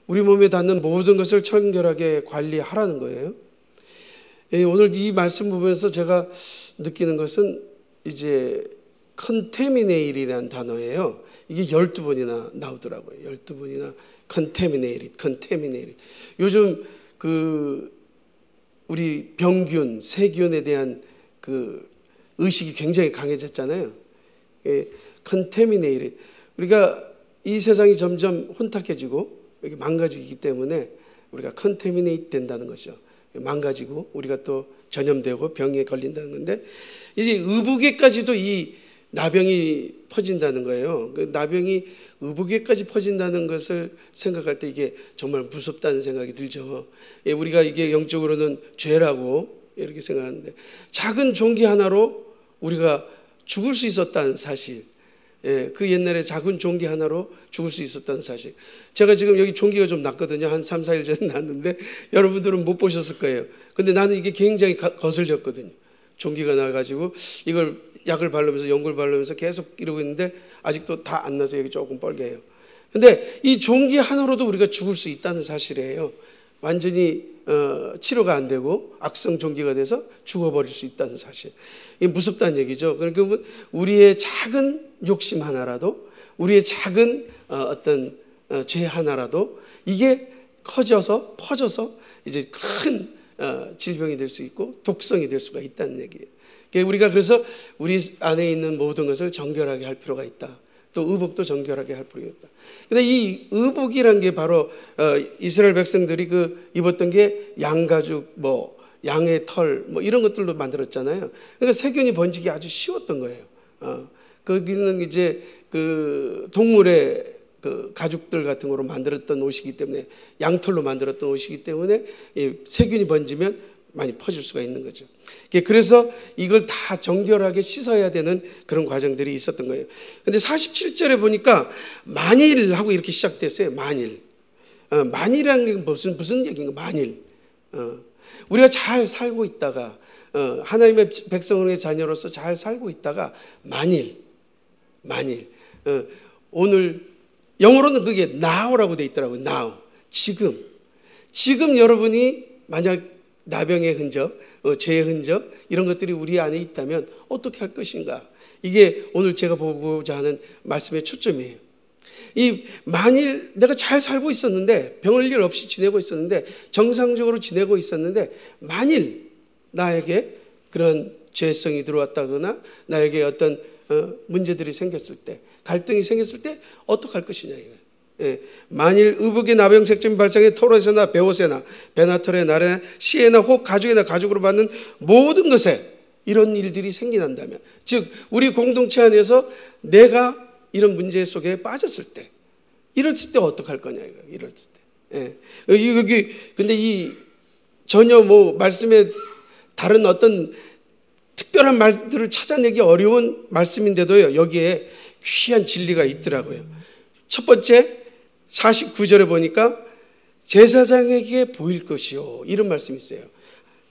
우리 몸에 닿는 모든 것을 청결하게 관리하라는 거예요. 오늘 이 말씀 보면서 제가 느끼는 것은 이제 contaminate이라는 단어예요. 이게 12번이나 나오더라고요. 12번이나 contaminate. 요즘 우리 병균, 세균에 대한 의식이 굉장히 강해졌잖아요. contaminated. 우리가 이 세상이 점점 혼탁해지고 망가지기 때문에 우리가 contaminate 된다는 것이죠. 망가지고 우리가 또 전염되고 병에 걸린다는 건데, 이제 의복에까지도 이 나병이 퍼진다는 거예요. 그 나병이 의복에까지 퍼진다는 것을 생각할 때 이게 정말 무섭다는 생각이 들죠. 우리가 이게 영적으로는 죄라고 이렇게 생각하는데, 작은 종기 하나로 우리가 죽을 수 있었다는 사실, 그 옛날에 작은 종기 하나로 죽을 수 있었다는 사실. 제가 지금 여기 종기가 좀 났거든요. 한 3, 4일 전에 났는데 여러분들은 못 보셨을 거예요. 근데 나는 이게 굉장히 거슬렸거든요. 종기가 나가지고 이걸 약을 바르면서 연고를 바르면서 계속 이러고 있는데 아직도 다 안 나서 여기 조금 뻘개요. 근데 이 종기 하나로도 우리가 죽을 수 있다는 사실이에요. 완전히 치료가 안 되고 악성 종기가 돼서 죽어버릴 수 있다는 사실. 이게 무섭다는 얘기죠. 그러니까 우리의 작은 욕심 하나라도, 우리의 작은 어떤 죄 하나라도 이게 퍼져서 이제 큰 질병이 될 수 있고 독성이 될 수가 있다는 얘기예요. 우리가 그래서 우리 안에 있는 모든 것을 정결하게 할 필요가 있다. 또 의복도 정결하게 할 필요가 있다. 근데 이 의복이란 게 바로 이스라엘 백성들이 입었던 게 양가죽, 양의 털, 이런 것들로 만들었잖아요. 그러니까 세균이 번지기 아주 쉬웠던 거예요. 거기는 이제 동물의 가죽들 같은 거로 만들었던 옷이기 때문에, 양털로 만들었던 옷이기 때문에 세균이 번지면 많이 퍼질 수가 있는 거죠. 그래서 이걸 다 정결하게 씻어야 되는 그런 과정들이 있었던 거예요. 근데 47절에 보니까 만일 하고 이렇게 시작됐어요. 만일. 만일이라는 게 무슨 얘기인가? 만일. 우리가 잘 살고 있다가, 하나님의 백성의 자녀로서 잘 살고 있다가 만일. 오늘 영어로는 그게 now라고 돼 있더라고요. now. 지금 여러분이 만약 나병의 흔적, 죄의 흔적, 이런 것들이 우리 안에 있다면 어떻게 할 것인가? 이게 오늘 제가 보고자 하는 말씀의 초점이에요. 만일 내가 잘 살고 있었는데, 병을 일 없이 지내고 있었는데, 정상적으로 지내고 있었는데, 만일 나에게 그런 죄성이 들어왔다거나 나에게 어떤 문제들이 생겼을 때, 갈등이 생겼을 때 어떻게 할 것이냐 이거예요. 만일 의복의 나병 색점이 발생해 털옷에나 베옷에나 배나 털에 날에 시에나 혹 가죽에나 가죽으로 받는 모든 것에 이런 일들이 생긴다면, 즉 우리 공동체 안에서 내가 이런 문제 속에 빠졌을 때, 이랬을 때 어떻게 할 거냐 이거. 이랬을 때. 여기 근데 이 전혀 말씀에 다른 어떤 특별한 말들을 찾아내기 어려운 말씀인데도요, 여기에 귀한 진리가 있더라고요. 첫 번째 49절에 보니까 제사장에게 보일 것이요, 이런 말씀이 있어요.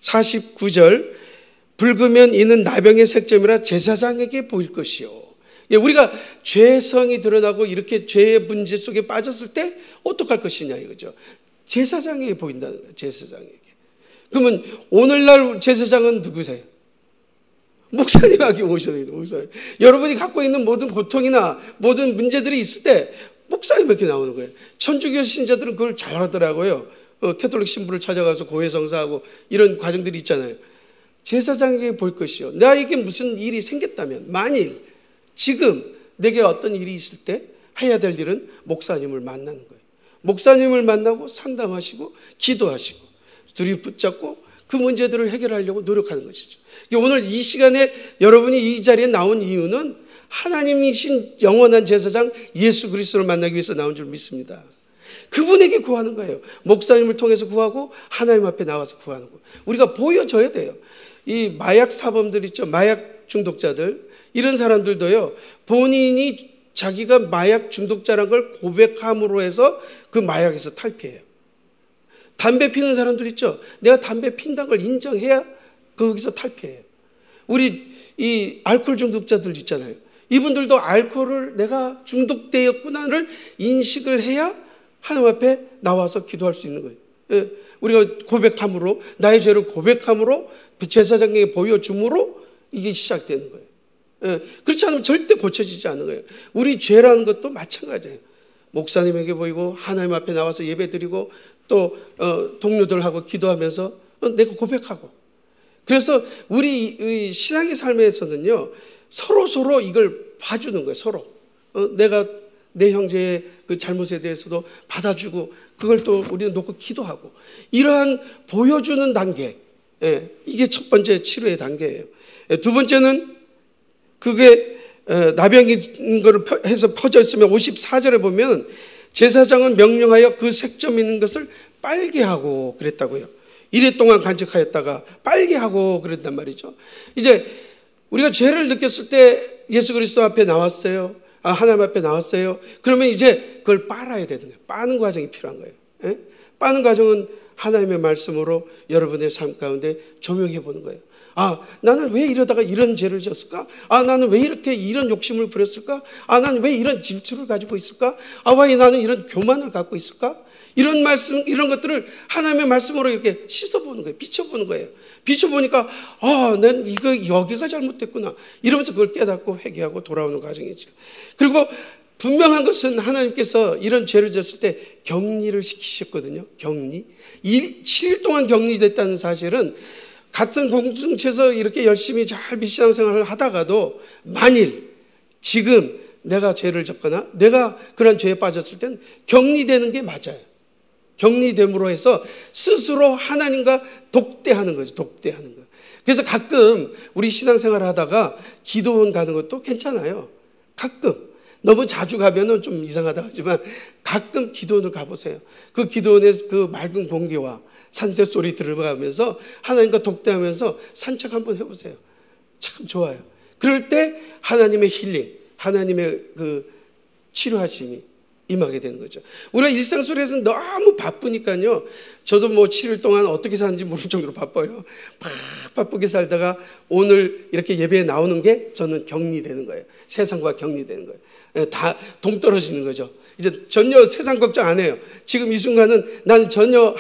49절, 붉으면 이는 나병의 색점이라 제사장에게 보일 것이요. 우리가 죄성이 드러나고 이렇게 죄의 문제 속에 빠졌을 때 어떡할 것이냐 이거죠. 제사장에게 보인다는 거예요. 제사장에게. 그러면 오늘날 제사장은 누구세요? 목사님에게 오셔야 돼요. 목사님. 여러분이 갖고 있는 모든 고통이나 모든 문제들이 있을 때 목사님에게 나오는 거예요. 천주교 신자들은 그걸 잘 하더라고요. 캐톨릭 신부를 찾아가서 고해성사하고 이런 과정들이 있잖아요. 제사장에게 볼 것이요, 나에게 무슨 일이 생겼다면, 만일 지금 내게 어떤 일이 있을 때 해야 될 일은 목사님을 만나는 거예요. 목사님을 만나고 상담하시고 기도하시고 둘이 붙잡고 그 문제들을 해결하려고 노력하는 것이죠. 오늘 이 시간에 여러분이 이 자리에 나온 이유는 하나님이신 영원한 제사장 예수 그리스도를 만나기 위해서 나온 줄 믿습니다. 그분에게 구하는 거예요. 목사님을 통해서 구하고 하나님 앞에 나와서 구하는 거예요. 우리가 보여줘야 돼요. 이 마약 사범들 있죠. 마약 중독자들, 이런 사람들도요, 본인이 자기가 마약 중독자라는 걸 고백함으로 해서 그 마약에서 탈피해요. 담배 피는 사람들 있죠. 내가 담배 핀다는 걸 인정해야 거기서 탈피해요. 우리 이 알코올 중독자들 있잖아요. 이분들도 알코올을 내가 중독되었구나를 인식을 해야 하나님 앞에 나와서 기도할 수 있는 거예요. 예, 우리가 고백함으로, 나의 죄를 고백함으로 제사장에게 보여줌으로 이게 시작되는 거예요. 예, 그렇지 않으면 절대 고쳐지지 않는 거예요. 우리 죄라는 것도 마찬가지예요. 목사님에게 보이고 하나님 앞에 나와서 예배드리고 또 동료들하고 기도하면서 내가 고백하고, 그래서 우리 신앙의 삶에서는요 서로 이걸 봐주는 거예요. 서로 내가 내 형제의 그 잘못에 대해서도 받아주고, 그걸 또 우리는 놓고 기도하고, 이러한 보여주는 단계, 이게 첫 번째 치료의 단계예요. 두 번째는 그게 나병인 거를 해서 퍼져 있으면 54절에 보면 제사장은 명령하여 그 색점 있는 것을 빨게 하고 그랬다고요. 이래 동안 간직하였다가 빨게 하고 그랬단 말이죠. 이제 우리가 죄를 느꼈을 때 예수 그리스도 앞에 나왔어요. 하나님 앞에 나왔어요. 그러면 이제 그걸 빨아야 되는 거예요. 빠는 과정이 필요한 거예요. 빠는 과정은 하나님의 말씀으로 여러분의 삶 가운데 조명해 보는 거예요. 나는 왜 이러다가 이런 죄를 지었을까? 나는 왜 이렇게 이런 욕심을 부렸을까? 나는 왜 이런 질투를 가지고 있을까? 왜 나는 이런 교만을 갖고 있을까? 이런 말씀, 이런 것들을 하나님의 말씀으로 이렇게 씻어보는 거예요. 비춰보는 거예요. 비춰보니까 난 여기가 잘못됐구나 이러면서 그걸 깨닫고 회개하고 돌아오는 과정이죠. 그리고 분명한 것은 하나님께서 이런 죄를 지었을 때 격리를 시키셨거든요. 격리. 7일 동안 격리됐다는 사실은 같은 공동체에서 이렇게 열심히 잘 신앙생활을 하다가도 만일 지금 내가 죄를 졌거나 내가 그런 죄에 빠졌을 때는 격리되는 게 맞아요. 격리됨으로 해서 스스로 하나님과 독대하는 거죠. 독대하는 거. 그래서 가끔 우리 신앙생활을 하다가 기도원 가는 것도 괜찮아요. 가끔. 너무 자주 가면은 좀 이상하다 하지만 가끔 기도원을 가보세요. 그 기도원의 그 맑은 공기와 산새 소리 들어가면서 하나님과 독대하면서 산책 한번 해보세요. 참 좋아요. 그럴 때 하나님의 힐링, 하나님의 그 치료하심이 임하게 되는 거죠. 우리가 일상 속에서 너무 바쁘니까요. 저도 7일 동안 어떻게 사는지 모를 정도로 바빠요. 바쁘게 살다가 오늘 이렇게 예배에 나오는 게 저는 격리되는 거예요. 세상과 격리되는 거예요. 다 동떨어지는 거죠. 이제 전혀 세상 걱정 안 해요. 지금 이 순간은 난 전혀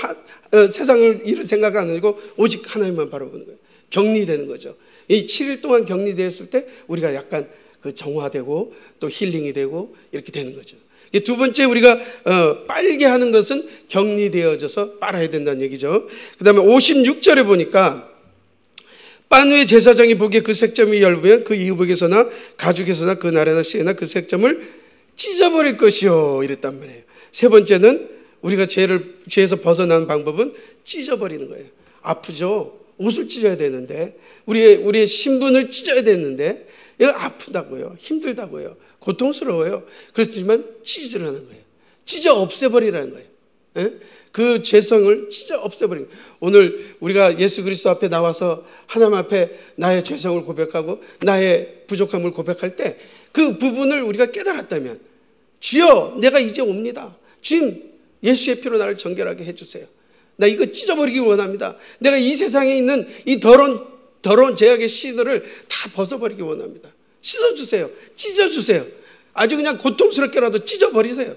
세상을 일을 생각 안 하고 오직 하나님만 바라보는 거예요. 격리되는 거죠. 이 7일 동안 격리되었을 때 우리가 약간 그 정화되고 또 힐링이 되고 이렇게 되는 거죠. 두 번째 우리가 빨게 하는 것은 격리되어져서 빨아야 된다는 얘기죠. 그 다음에 56절에 보니까 빤 후에 제사장이 보기에 그 색점이 엷으면 그 이복에서나 가죽에서나 그 나래나 씨에나 그 색점을 찢어버릴 것이요 이랬단 말이에요. 세 번째는 우리가 죄에서 벗어나는 방법은 찢어버리는 거예요. 아프죠? 옷을 찢어야 되는데 우리의 신분을 찢어야 되는데 이거 아프다고요. 힘들다고요. 고통스러워요. 그렇지만 찢으라는 거예요. 찢어 없애버리라는 거예요. 그 죄성을 찢어 없애버리는 거예요. 오늘 우리가 예수 그리스도 앞에 나와서 하나님 앞에 나의 죄성을 고백하고 나의 부족함을 고백할 때 그 부분을 우리가 깨달았다면 주여 내가 이제 옵니다. 주님 예수의 피로 나를 정결하게 해주세요. 나 이거 찢어버리기 원합니다. 내가 이 세상에 있는 이 더러운 죄악의 씨들을 다 벗어버리기 원합니다. 씻어주세요. 찢어주세요. 아주 그냥 고통스럽게라도 찢어버리세요.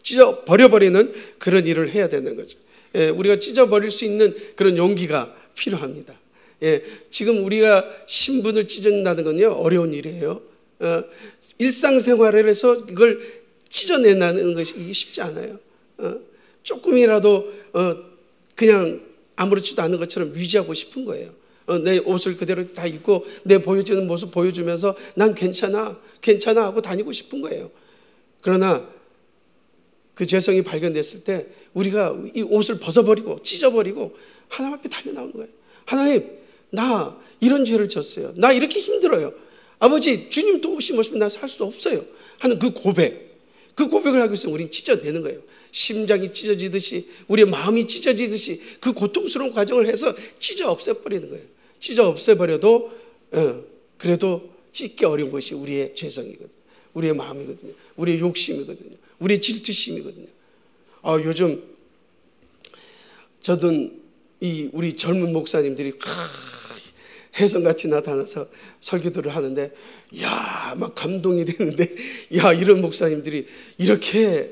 찢어버려버리는 그런 일을 해야 되는 거죠. 우리가 찢어버릴 수 있는 그런 용기가 필요합니다. 지금 우리가 신분을 찢어낸다는 건요 어려운 일이에요. 일상생활에서 이걸 찢어내는 것이 쉽지 않아요. 조금이라도 그냥 아무렇지도 않은 것처럼 유지하고 싶은 거예요. 내 옷을 그대로 다 입고 내 보여지는 모습 보여주면서 난 괜찮아 하고 다니고 싶은 거예요. 그러나 그 죄성이 발견됐을 때 우리가 이 옷을 벗어버리고 찢어버리고 하나님 앞에 달려나오는 거예요. 하나님 나 이런 죄를 졌어요. 나 이렇게 힘들어요. 아버지 주님 도우시면 없으면 나 살 수 없어요 하는 그 고백을 하기 위해서 우리는 찢어내는 거예요. 심장이 찢어지듯이 우리의 마음이 찢어지듯이 그 고통스러운 과정을 해서 찢어 없애버리는 거예요. 찢어 없애버려도 그래도 찢기 어려운 것이 우리의 죄성이거든요. 우리의 마음이거든요. 우리의 욕심이거든요. 우리의 질투심이거든요. 요즘 저는 우리 젊은 목사님들이 혜성같이 나타나서 설교들을 하는데, 야, 막 감동이 되는데, 야, 이런 목사님들이 이렇게,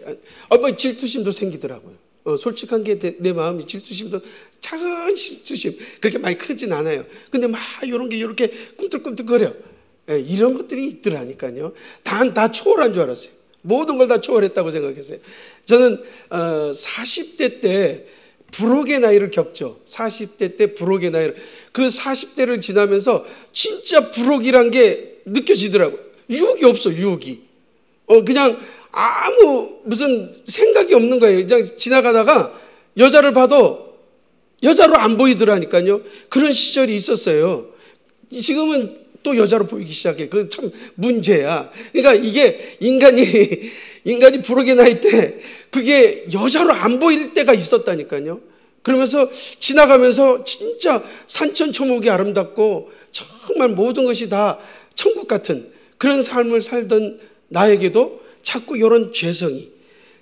뭐 질투심도 생기더라고요. 솔직한 게 내 마음이 질투심도, 작은 질투심, 그렇게 많이 크진 않아요. 근데 막 이런 게 이렇게 꿈틀꿈틀거려. 이런 것들이 있더라니까요. 다 초월한 줄 알았어요. 모든 걸 다 초월했다고 생각했어요. 저는 40대 때 불혹의 나이를 겪죠. 40대 때 불혹의 나이를. 그 40대를 지나면서 진짜 불혹이란 게 느껴지더라고요. 유혹이 없어, 유혹이. 그냥 아무 무슨 생각이 없는 거예요. 그냥 지나가다가 여자를 봐도 여자로 안 보이더라니까요. 그런 시절이 있었어요. 지금은 또 여자로 보이기 시작해. 그 참 문제야. 그러니까 이게 인간이 불혹의 나이 때 그게 여자로 안 보일 때가 있었다니까요. 그러면서 지나가면서 진짜 산천초목이 아름답고 정말 모든 것이 다 천국 같은 그런 삶을 살던 나에게도 자꾸 이런 죄성이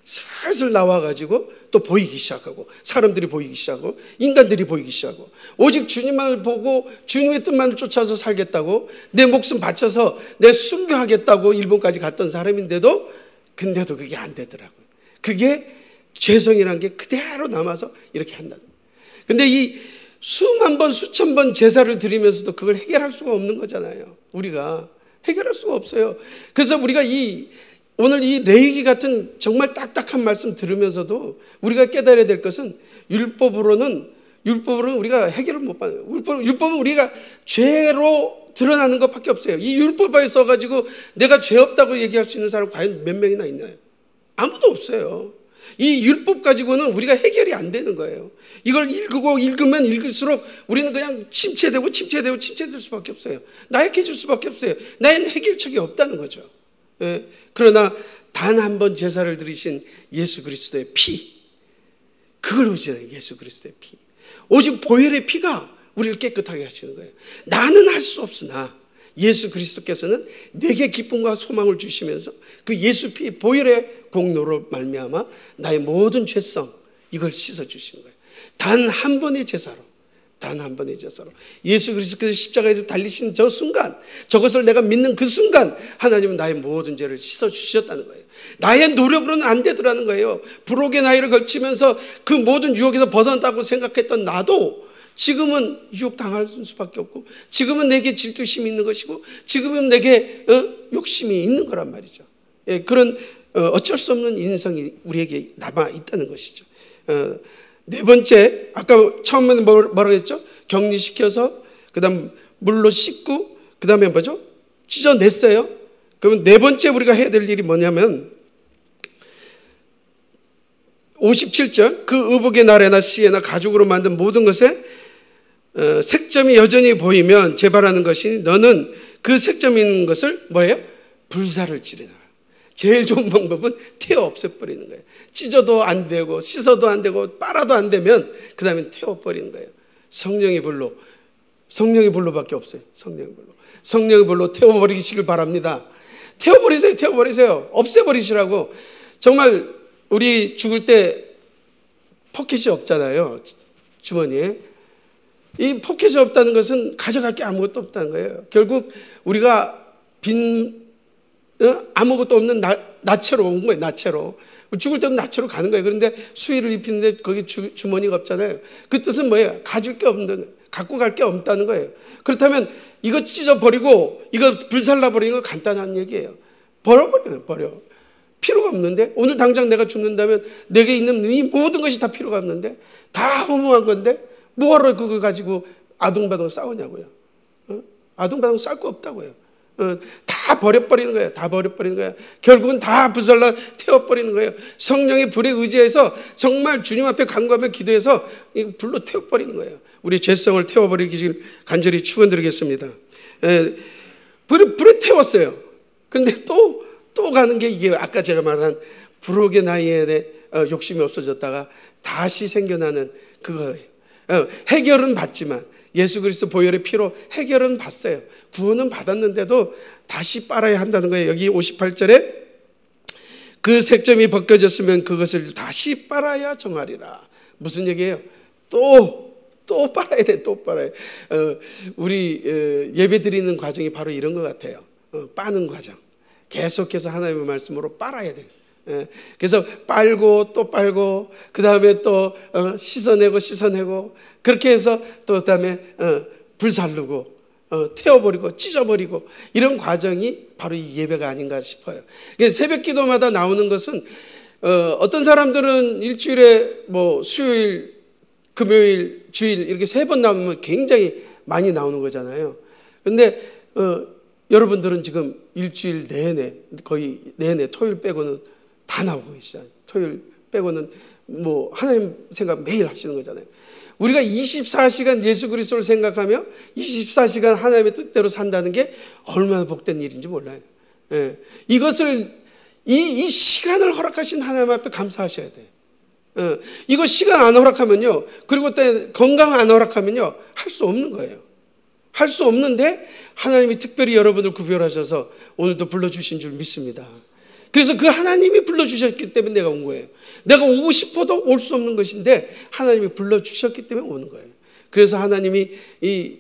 슬슬 나와가지고 또 보이기 시작하고, 사람들이 보이기 시작하고, 인간들이 보이기 시작하고, 오직 주님만을 보고 주님의 뜻만을 쫓아서 살겠다고 내 목숨 바쳐서 내 순교하겠다고 일본까지 갔던 사람인데도, 근데도 그게 안 되더라고요. 그게 죄성이라는 게 그대로 남아서 이렇게 한다. 근데 이 수만 번 수천 번 제사를 드리면서도 그걸 해결할 수가 없는 거잖아요. 우리가 해결할 수가 없어요. 그래서 우리가 오늘 이 레위기 같은 정말 딱딱한 말씀 들으면서도 우리가 깨달아야 될 것은, 율법으로는 우리가 해결을 못 받아요. 율법은 우리가 죄로 드러나는 것밖에 없어요. 이 율법에 써가지고 내가 죄 없다고 얘기할 수 있는 사람 과연 몇 명이나 있나요? 아무도 없어요. 이 율법 가지고는 우리가 해결이 안 되는 거예요. 이걸 읽으면 읽을수록 우리는 그냥 침체될 수밖에 없어요. 나약해질 수밖에 없어요. 나에는 해결책이 없다는 거죠. 그러나 단 한 번 제사를 드리신 예수 그리스도의 피, 그걸 의지하는 예수 그리스도의 피, 오직 보혈의 피가 우리를 깨끗하게 하시는 거예요. 나는 할 수 없으나 예수 그리스도께서는 내게 기쁨과 소망을 주시면서 그 예수 피, 보혈의 공로로 말미암아 나의 모든 죄성, 이걸 씻어주시는 거예요. 단 한 번의 제사로, 예수 그리스도께서 십자가에서 달리신 저 순간, 저것을 내가 믿는 그 순간 하나님은 나의 모든 죄를 씻어주셨다는 거예요. 나의 노력으로는 안 되더라는 거예요. 불혹의 나이를 걸치면서 그 모든 유혹에서 벗어났다고 생각했던 나도 지금은 유혹당할 수밖에 없고, 지금은 내게 질투심이 있는 것이고, 지금은 내게 욕심이 있는 거란 말이죠. 그런 어쩔 수 없는 인성이 우리에게 남아 있다는 것이죠. 네 번째, 아까 처음에는 뭐라고 했죠? 격리시켜서, 그 다음 물로 씻고, 그 다음에 뭐죠? 찢어냈어요. 그러면 네 번째 우리가 해야 될 일이 뭐냐면, 57절, 그 의복의 나래나 시에나 가죽으로 만든 모든 것에 색점이 여전히 보이면 재발하는 것이, 너는 그 색점이 있는 것을 뭐예요? 불사를 지르라. 제일 좋은 방법은 태워 없애버리는 거예요. 찢어도 안 되고 씻어도 안 되고 빨아도 안 되면 그 다음에 태워버리는 거예요. 성령의 불로밖에 없어요. 성령의 불로 태워버리시길 바랍니다. 태워버리세요. 없애버리시라고. 정말 우리 죽을 때 포켓이 없잖아요. 주머니에. 이 포켓이 없다는 것은 가져갈 게 아무것도 없다는 거예요. 결국 우리가 아무것도 없는 나체로 온 거예요. 나체로. 죽을 때는 나체로 가는 거예요. 그런데 수의를 입히는데 거기 주머니가 없잖아요. 그 뜻은 뭐예요? 가질 게 없는 거예요. 갖고 갈 게 없다는 거예요. 그렇다면 이거 찢어버리고 이거 불살라버리는 거 간단한 얘기예요. 버려. 필요가 없는데, 오늘 당장 내가 죽는다면 내게 있는 이 모든 것이 다 필요가 없는데, 다 허무한 건데 뭐하러 그걸 가지고 아둥바둥 싸우냐고요. 아둥바둥 쌀 거 없다고요. 다 버려버리는 거예요. 결국은 다 부살라 태워버리는 거예요. 성령의 불에 의지해서 정말 주님 앞에 간구하며 기도해서 불로 태워버리는 거예요. 우리 죄성을 태워버리기 간절히 축원드리겠습니다. 불에 태웠어요. 그런데 또 가는 게 이게 아까 제가 말한 불혹의 나이에 욕심이 없어졌다가 다시 생겨나는 그거예요. 해결은 받지만, 예수 그리스도 보혈의 피로 해결은 받았어요. 구원은 받았는데도 다시 빨아야 한다는 거예요. 여기 58절에 그 색점이 벗겨졌으면 그것을 다시 빨아야 정하리라. 무슨 얘기예요? 또 또 빨아야 돼, 또 빨아야 돼. 우리 예배 드리는 과정이 바로 이런 것 같아요. 빠는 과정. 계속해서 하나님의 말씀으로 빨아야 돼. 그래서 빨고 또 빨고 그 다음에 또 씻어내고 그렇게 해서 또 그다음에 불살르고 태워버리고 찢어버리고 이런 과정이 바로 이 예배가 아닌가 싶어요. 새벽 기도마다 나오는 것은 어떤 사람들은 일주일에 뭐 수요일, 금요일, 주일 이렇게 3번 나오면 굉장히 많이 나오는 거잖아요. 그런데 여러분들은 지금 일주일 내내 거의 내내 토요일 빼고는 다 나오고 계시잖아요. 토요일 빼고는 뭐 하나님 생각 매일 하시는 거잖아요. 우리가 24시간 예수 그리스도를 생각하며 24시간 하나님의 뜻대로 산다는 게 얼마나 복된 일인지 몰라요. 이것을 이 시간을 허락하신 하나님 앞에 감사하셔야 돼요. 이거 시간 안 허락하면요, 그리고 또 건강 안 허락하면요, 할 수 없는 거예요. 할 수 없는데 하나님이 특별히 여러분을 구별하셔서 오늘도 불러주신 줄 믿습니다. 그래서 그 하나님이 불러주셨기 때문에 내가 온 거예요. 내가 오고 싶어도 올 수 없는 것인데 하나님이 불러주셨기 때문에 오는 거예요. 그래서 하나님이 이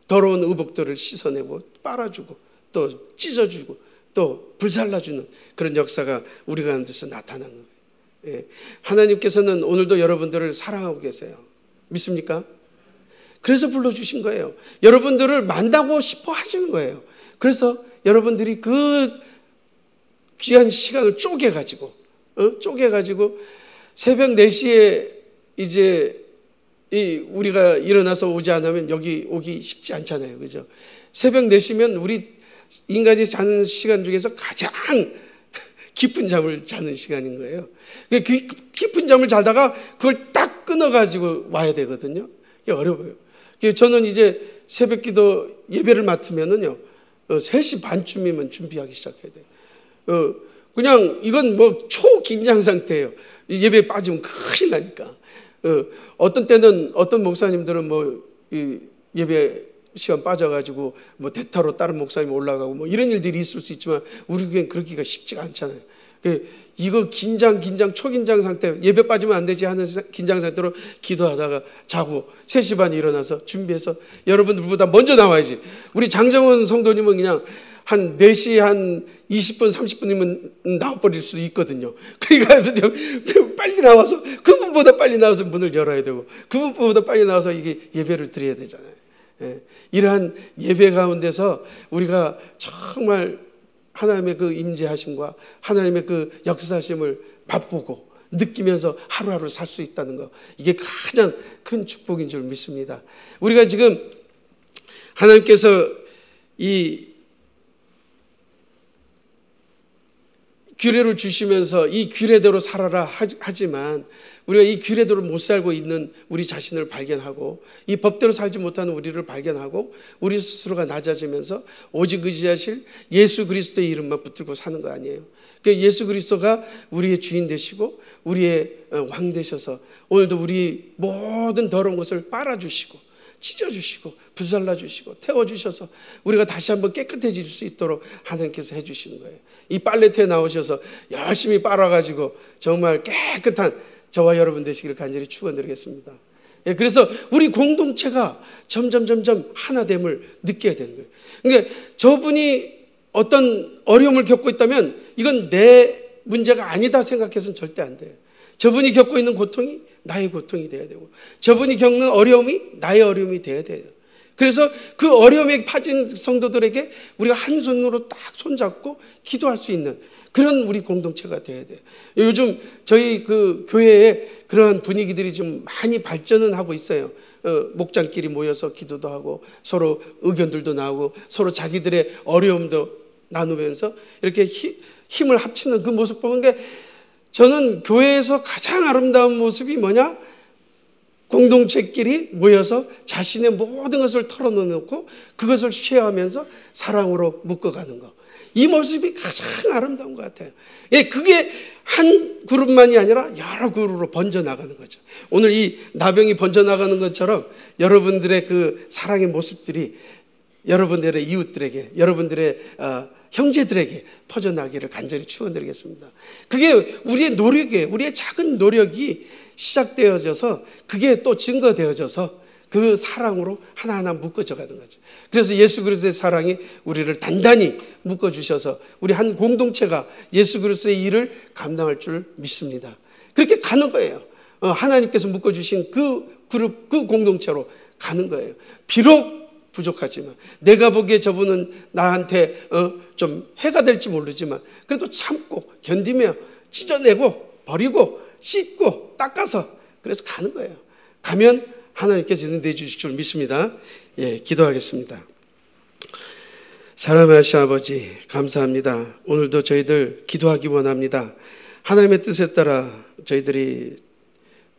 더러운 의복들을 씻어내고 빨아주고 또 찢어주고 또 불살라주는 그런 역사가 우리 가운데서 나타나는 거예요. 하나님께서는 오늘도 여러분들을 사랑하고 계세요. 믿습니까? 그래서 불러주신 거예요. 여러분들을 만나고 싶어 하시는 거예요. 그래서 여러분들이 그 귀한 시간을 쪼개가지고 새벽 4시에 이제 우리가 일어나서 오지 않으면 여기 오기 쉽지 않잖아요. 그죠? 새벽 4시면 우리 인간이 자는 시간 중에서 가장 깊은 잠을 자는 시간인 거예요. 그 깊은 잠을 자다가 그걸 딱 끊어가지고 와야 되거든요. 이게 어려워요. 저는 이제 새벽 기도 예배를 맡으면은요, 3시 반쯤이면 준비하기 시작해야 돼요. 그냥 이건 뭐 초긴장 상태예요. 예배에 빠지면 큰일 나니까. 어떤 때는 어떤 목사님들은 뭐 예배 시간 빠져가지고 뭐 대타로 다른 목사님 올라가고 뭐 이런 일들이 있을 수 있지만 우리 교회는 그러기가 쉽지가 않잖아요. 이거 초긴장 상태, 예배 빠지면 안 되지 하는 긴장 상태로 기도하다가 자고 3시 반에 일어나서 준비해서 여러분들보다 먼저 나와야지. 우리 장정원 성도님은 그냥 한 4시 한 20분 30분이면 나와버릴 수도 있거든요. 그러니까 빨리 나와서 그분보다 빨리 나와서 문을 열어야 되고 그분보다 빨리 나와서 이게 예배를 드려야 되잖아요. 이러한 예배 가운데서 우리가 정말 하나님의 그 임재하심과 하나님의 그 역사하심을 맛보고 느끼면서 하루하루 살 수 있다는 거, 이게 가장 큰 축복인 줄 믿습니다. 우리가 지금 하나님께서 이 규례를 주시면서 이 규례대로 살아라 하지만 우리가 이 규례대로 못 살고 있는 우리 자신을 발견하고 이 법대로 살지 못하는 우리를 발견하고 우리 스스로가 낮아지면서 오직 의지하실 예수 그리스도의 이름만 붙들고 사는 거 아니에요. 그러니까 예수 그리스도가 우리의 주인 되시고 우리의 왕 되셔서 오늘도 우리 모든 더러운 것을 빨아주시고 찢어주시고 불살라주시고 태워주셔서 우리가 다시 한번 깨끗해질 수 있도록 하나님께서 해주시는 거예요. 이 빨래터에 나오셔서 열심히 빨아가지고 정말 깨끗한 저와 여러분 되시기를 간절히 축원드리겠습니다. 그래서 우리 공동체가 점점 하나됨을 느껴야 되는 거예요. 그러니까 저분이 어떤 어려움을 겪고 있다면 이건 내 문제가 아니다 생각해서는 절대 안 돼요. 저분이 겪고 있는 고통이 나의 고통이 돼야 되고 저분이 겪는 어려움이 나의 어려움이 돼야 돼요. 그래서 그 어려움에 빠진 성도들에게 우리가 한 손으로 딱 손잡고 기도할 수 있는 그런 우리 공동체가 돼야 돼요. 요즘 저희 그 교회에 그러한 분위기들이 좀 많이 발전은 하고 있어요. 목장끼리 모여서 기도도 하고 서로 의견들도 나오고 서로 자기들의 어려움도 나누면서 이렇게 힘을 합치는 그 모습 보는 게 저는 교회에서 가장 아름다운 모습이 뭐냐? 공동체끼리 모여서 자신의 모든 것을 털어놓고 그것을 쉐어하면서 사랑으로 묶어가는 거. 이 모습이 가장 아름다운 것 같아요. 그게 한 그룹만이 아니라 여러 그룹으로 번져나가는 거죠. 오늘 이 나병이 번져나가는 것처럼 여러분들의 그 사랑의 모습들이 여러분들의 이웃들에게, 여러분들의 형제들에게 퍼져나기를 간절히 축원드리겠습니다. 그게 우리의 노력이에요. 우리의 작은 노력이 시작되어져서 그게 또 증거되어져서 그 사랑으로 하나하나 묶어져 가는 거죠. 그래서 예수 그리스도의 사랑이 우리를 단단히 묶어주셔서 우리 한 공동체가 예수 그리스도의 일을 감당할 줄 믿습니다. 그렇게 가는 거예요. 하나님께서 묶어주신 그 그룹, 그 공동체로 가는 거예요. 비록 부족하지만, 내가 보기에 저분은 나한테 좀 해가 될지 모르지만 그래도 참고 견디며 찢어내고 버리고 씻고 닦아서 그래서 가는 거예요. 가면 하나님께서 은혜 주실 줄 믿습니다. 예, 기도하겠습니다. 사랑하는 하나님 아버지, 감사합니다. 오늘도 저희들 기도하기 원합니다. 하나님의 뜻에 따라 저희들이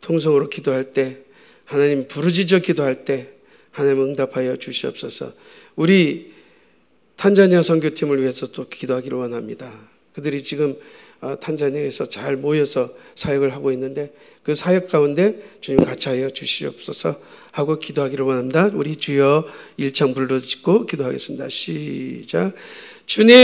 통성으로 기도할 때, 하나님 부르짖어 기도할 때 하나님 응답하여 주시옵소서. 우리 탄자니아 선교팀을 위해서 또 기도하기를 원합니다. 그들이 지금 탄자니아에서 잘 모여서 사역을 하고 있는데 그 사역 가운데 주님 같이 하여 주시옵소서 하고 기도하기를 원합니다. 우리 주여 일창 불러짓고 기도하겠습니다. 시작. 주님